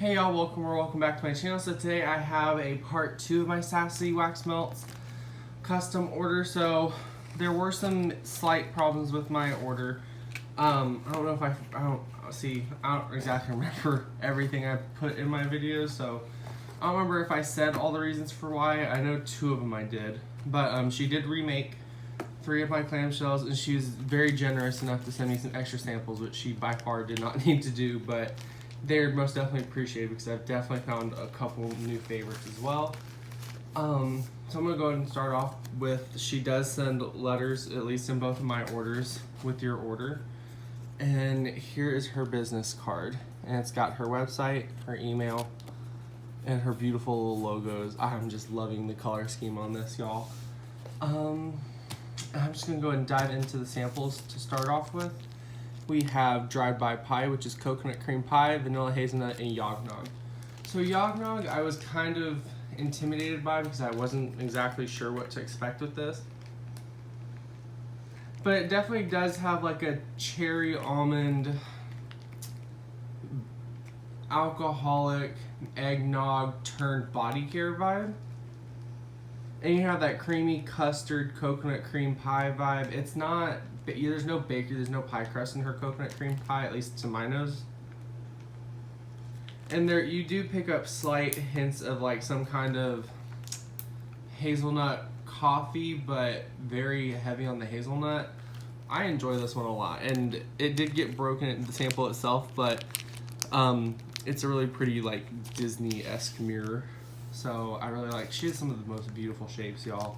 Hey y'all, welcome back to my channel. So today I have a part 2 of my Sassy wax melts custom order. So there were some slight problems with my order. I don't know if I don't exactly remember everything I put in my videos, so I don't remember if I said all the reasons for why. I know 2 of them I did, but she did remake 3 of my clamshells, and she was very generous enough to send me some extra samples, which she by far did not need to do, but they're most definitely appreciated because I've definitely found a couple new favorites as well. So I'm gonna go ahead and start off with, she does send letters, at least in both of my orders, with your order. And here is her business card. And it's got her website, her email, and her beautiful little logos. I'm just loving the color scheme on this, y'all. I'm just gonna go ahead and dive into the samples to start off with. We have drive-by pie, which is coconut cream pie, vanilla hazelnut, and yognog. So yognog I was kind of intimidated by because I wasn't exactly sure what to expect with this. But it definitely does have like a cherry almond, alcoholic, eggnog turned body care vibe. And you have that creamy custard coconut cream pie vibe. It's not, there's no bakery, there's no pie crust in her coconut cream pie, at least to my nose. And there, you do pick up slight hints of like some kind of hazelnut coffee, but very heavy on the hazelnut. I enjoy this one a lot, and it did get broken in the sample itself, but it's a really pretty like Disney-esque mirror. So I really like, she has some of the most beautiful shapes, y'all.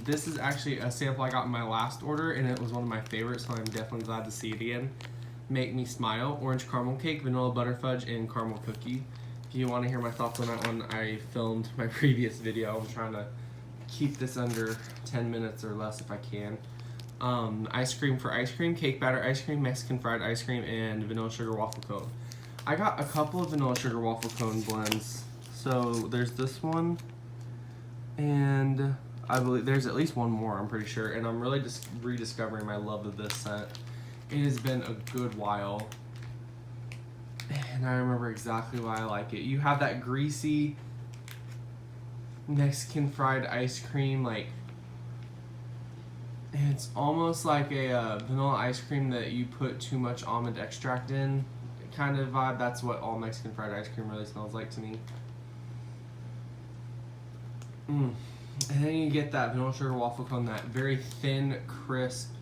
This is actually a sample I got in my last order, and it was one of my favorites, so I'm definitely glad to see it again. Make Me Smile, orange caramel cake, vanilla butterfudge, and caramel cookie. If you want to hear my thoughts on that one, I filmed my previous video. I'm trying to keep this under 10 minutes or less if I can. Ice cream for ice cream, cake batter ice cream, Mexican fried ice cream, and vanilla sugar waffle cone. I got a couple of vanilla sugar waffle cone blends. So there's this one, and I believe there's at least one more, I'm pretty sure, and I'm really just rediscovering my love of this scent. It has been a good while, and I remember exactly why I like it. You have that greasy Mexican fried ice cream, like, and it's almost like a vanilla ice cream that you put too much almond extract in kind of vibe. That's what all Mexican fried ice cream really smells like to me. And then you get that vanilla sugar waffle cone, that very thin, crisp,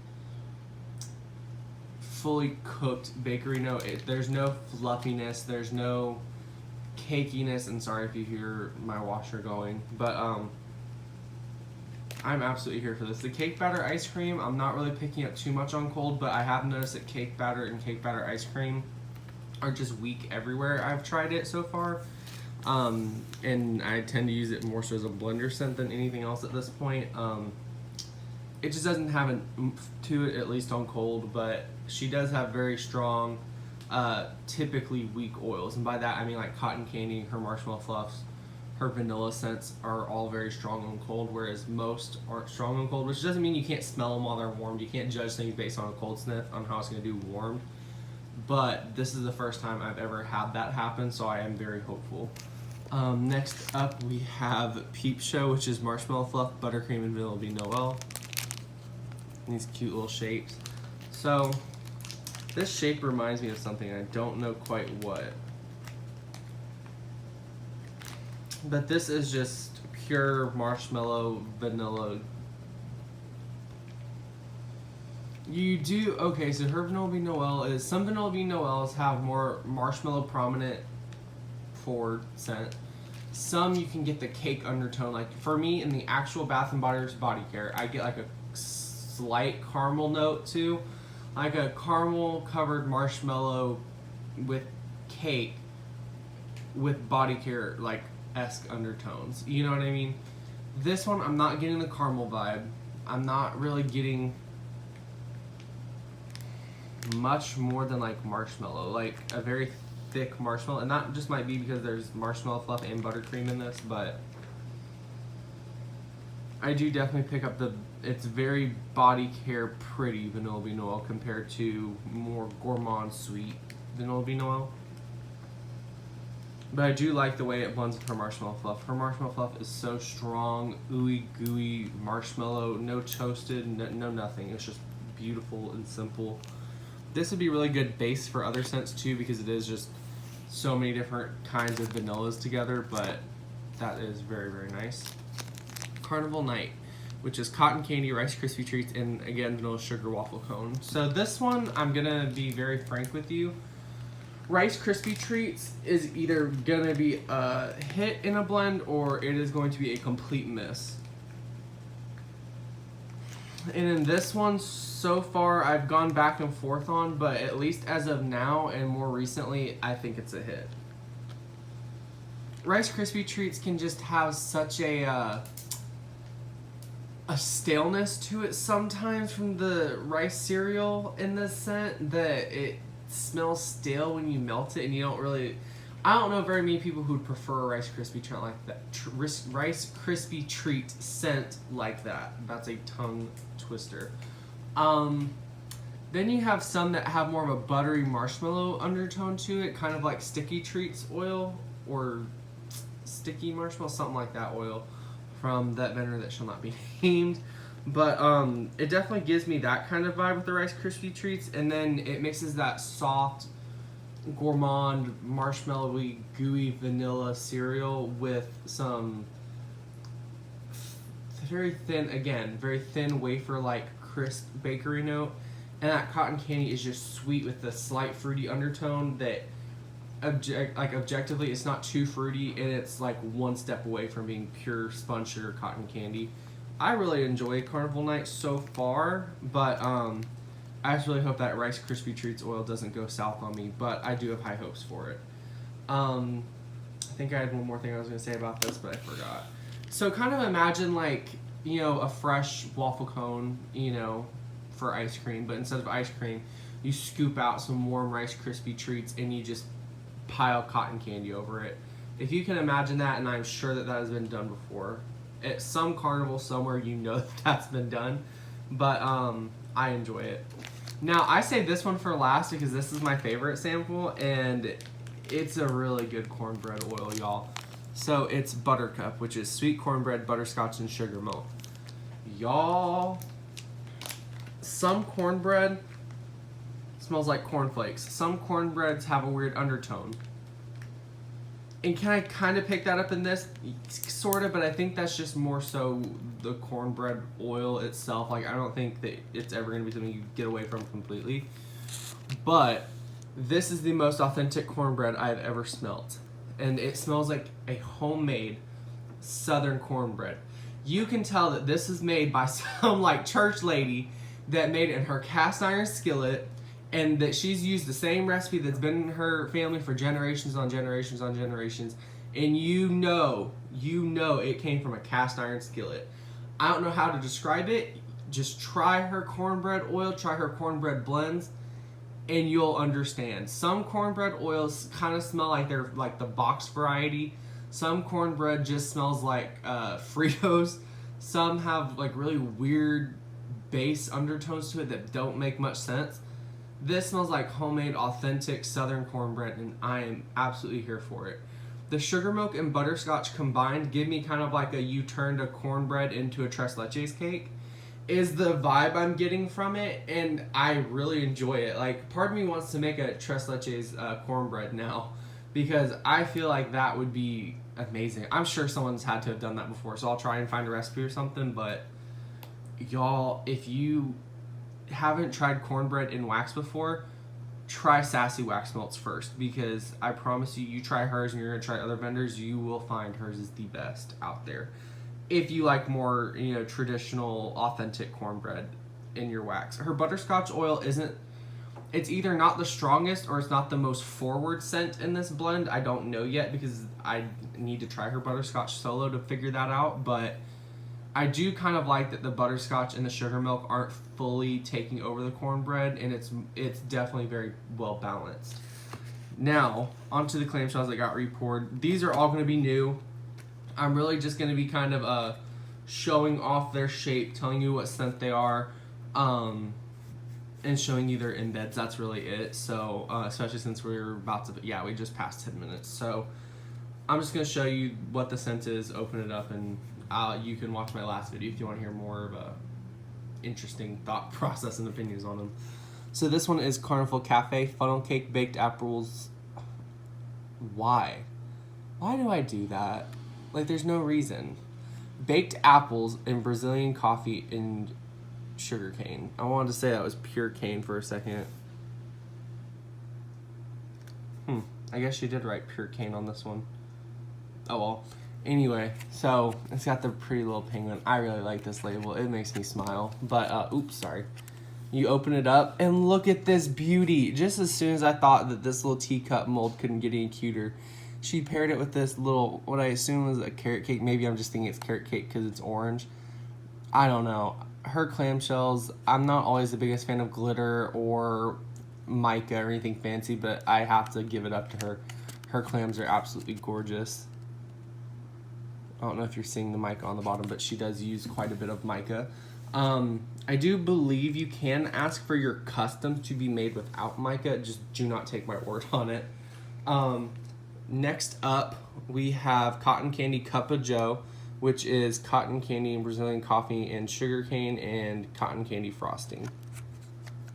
fully cooked bakery note. There's no fluffiness, there's no cakiness, and sorry if you hear my washer going, but I'm absolutely here for this. The cake batter ice cream, I'm not really picking up too much on cold, but I have noticed that cake batter and cake batter ice cream are just weak everywhere I've tried it so far. And I tend to use it more so as a blender scent than anything else at this point. It just doesn't have an oomph to it, at least on cold, but she does have very strong, typically weak oils. And by that, I mean like cotton candy, her marshmallow fluffs, her vanilla scents are all very strong on cold, whereas most aren't strong on cold, which doesn't mean you can't smell them while they're warmed. You can't judge things based on a cold sniff on how it's going to do warmed. But this is the first time I've ever had that happen, so I am very hopeful. Next up we have Peep Show, which is marshmallow fluff, buttercream, and vanilla bean Noel. These cute little shapes. So this shape reminds me of something, I don't know quite what. But this is just pure marshmallow vanilla. You do, okay, so her vanilla bean Noel is, some vanilla bean Noels have more marshmallow prominent forward scent. Some you can get the cake undertone. Like for me, in the actual Bath & Body Works body care, I get like a slight caramel note too, like a caramel covered marshmallow with cake with body care like esque undertones. You know what I mean? This one, I'm not getting the caramel vibe. I'm not really getting much more than like marshmallow, like a very thick marshmallow, and that just might be because there's marshmallow fluff and buttercream in this, but I do definitely pick up it's very body care pretty vanilla bean Noel compared to more gourmand sweet vanilla bean Noel. But I do like the way it blends with her marshmallow fluff. Her marshmallow fluff is so strong, ooey gooey marshmallow, no toasted, no nothing. It's just beautiful and simple. This would be really good base for other scents too, because it is just so many different kinds of vanillas together, but that is very, very nice. Carnival Night, which is cotton candy, Rice Krispie treats, and again, vanilla sugar waffle cone. So this one, I'm gonna be very frank with you. Rice Krispie treats is either gonna be a hit in a blend or it is going to be a complete miss. And in this one, so far, I've gone back and forth on, but at least as of now and more recently, I think it's a hit. Rice Krispie treats can just have such a staleness to it sometimes from the rice cereal in this scent that it smells stale when you melt it, and you don't really. I don't know very many people who'd prefer a Rice Krispie treat like that. Rice Krispie treat scent like that. That's a tongue twister. Then you have some that have more of a buttery marshmallow undertone to it, kind of like Sticky Treats oil or Sticky Marshmallow, something like that oil from that vendor that shall not be named. But it definitely gives me that kind of vibe with the Rice Krispie treats, and then it mixes that soft, gourmand, marshmallowy, gooey vanilla cereal with some very thin wafer-like crisp bakery note, and that cotton candy is just sweet with a slight fruity undertone that objectively it's not too fruity, and it's like one step away from being pure spun sugar cotton candy. I really enjoy Carnival Night so far, but I just really hope that Rice Krispie treats oil doesn't go south on me, but I do have high hopes for it. I think I had one more thing I was going to say about this, but I forgot. So kind of imagine like, you know, a fresh waffle cone, you know, for ice cream, but instead of ice cream, you scoop out some warm Rice Krispie treats and you just pile cotton candy over it. If you can imagine that, and I'm sure that has been done before, at some carnival somewhere, you know that's been done, but I enjoy it. Now, I say this one for last because this is my favorite sample, and it's a really good cornbread oil, y'all. So it's Buttercup, which is sweet cornbread, butterscotch, and sugar malt. Y'all, some cornbread smells like cornflakes. Some cornbreads have a weird undertone. And can I kind of pick that up in this? Sort of, but I think that's just more so the cornbread oil itself. Like, I don't think that it's ever going to be something you get away from completely. But this is the most authentic cornbread I've ever smelt. And it smells like a homemade Southern cornbread. You can tell that this is made by some, like, church lady that made it in her cast iron skillet, and that she's used the same recipe that's been in her family for generations on generations on generations, and you know it came from a cast iron skillet. I don't know how to describe it. Just try her cornbread oil, try her cornbread blends, and you'll understand. Some cornbread oils kind of smell like they're like the box variety. Some cornbread just smells like Fritos. Some have like really weird bass undertones to it that don't make much sense. This smells like homemade, authentic Southern cornbread, and I am absolutely here for it. The sugar milk and butterscotch combined give me kind of like a you turned a cornbread into a tres leches cake, is the vibe I'm getting from it, and I really enjoy it. Like, part of me wants to make a tres leches cornbread now, because I feel like that would be amazing. I'm sure someone's had to have done that before, so I'll try and find a recipe or something, but y'all, if you haven't tried cornbread in wax before, try Sassy wax melts first, because I promise you try hers and you're going to try other vendors, you will find hers is the best out there. If you like more, you know, traditional, authentic cornbread in your wax. Her butterscotch oil it's either not the strongest or it's not the most forward scent in this blend. I don't know yet because I need to try her butterscotch solo to figure that out, but I do kind of like that the butterscotch and the sugar milk aren't fully taking over the cornbread, and it's definitely very well balanced. Now, onto the clamshells that got repoured. These are all going to be new. I'm really just going to be kind of showing off their shape, telling you what scent they are, and showing you their embeds. That's really it. So, especially since we're about to, we just passed 10 minutes. So, I'm just going to show you what the scent is, open it up, and you can watch my last video if you want to hear more of a interesting thought process and opinions on them. So this one is Carnival Cafe Funnel Cake Baked Apples. Why? Why do I do that? Like, there's no reason. Baked apples and Brazilian coffee and sugar cane. I wanted to say that was pure cane for a second. I guess you did write pure cane on this one. Oh well. Anyway, so it's got the pretty little penguin. I really like this label. It makes me smile. But, oops, sorry. You open it up and look at this beauty. Just as soon as I thought that this little teacup mold couldn't get any cuter, she paired it with this little, what I assume was a carrot cake. Maybe I'm just thinking it's carrot cake because it's orange. I don't know. Her clamshells, I'm not always the biggest fan of glitter or mica or anything fancy, but I have to give it up to her. Her clams are absolutely gorgeous. I don't know if you're seeing the mica on the bottom, but she does use quite a bit of mica. I do believe you can ask for your custom to be made without mica. Just do not take my word on it. Next up, we have Cotton Candy Cup of Joe, which is cotton candy and Brazilian coffee and sugar cane and cotton candy frosting.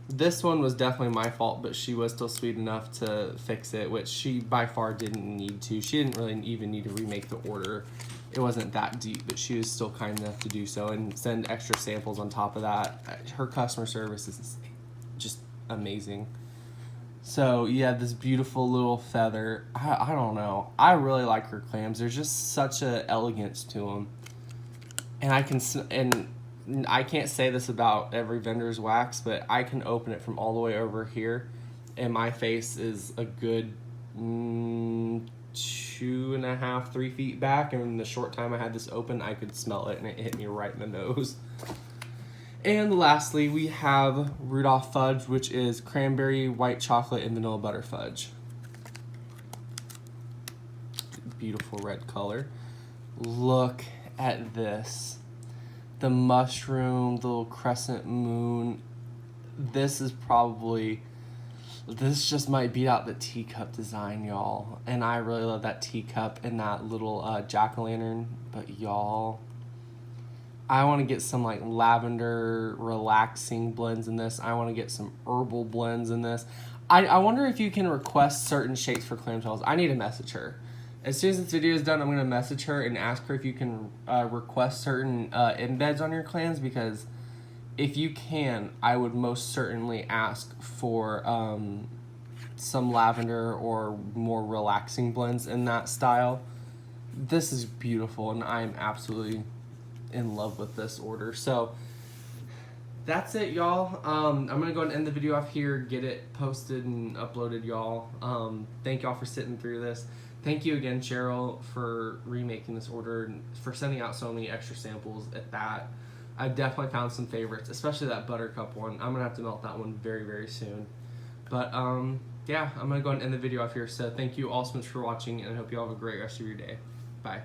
This one was definitely my fault, but she was still sweet enough to fix it, which she by far didn't need to. She didn't really even need to remake the order. It wasn't that deep, but she was still kind enough to do so and send extra samples on top of that. Her customer service is just amazing. So yeah, this beautiful little feather. I don't know. I really like her clams. There's just such a elegance to them. And I can't say this about every vendor's wax, but I can open it from all the way over here, and my face is a good 2.5, 3 feet back, and in the short time I had this open, I could smell it, and it hit me right in the nose. And lastly, we have Rudolph Fudge, which is cranberry, white chocolate, and vanilla butter fudge. Beautiful red color. Look at this. The mushroom, the little crescent moon. This just might beat out the teacup design, y'all. And I really love that teacup and that little jack-o'-lantern. But y'all, I want to get some like lavender relaxing blends in this. I want to get some herbal blends in this. I wonder if you can request certain shapes for clamshells. I need to message her. As soon as this video is done, I'm going to message her and ask her if you can request certain embeds on your clams, because if you can, I would most certainly ask for some lavender or more relaxing blends in that style. This is beautiful, and I'm absolutely in love with this order. So that's it, y'all. I'm going to go and end the video off here, get it posted and uploaded, y'all. Thank y'all for sitting through this. Thank you again, Cheryl, for remaking this order and for sending out so many extra samples at that. I've definitely found some favorites, especially that buttercup one. I'm going to have to melt that one very, very soon. But, yeah, I'm going to go and end the video off here. So thank you all so much for watching, and I hope you all have a great rest of your day. Bye.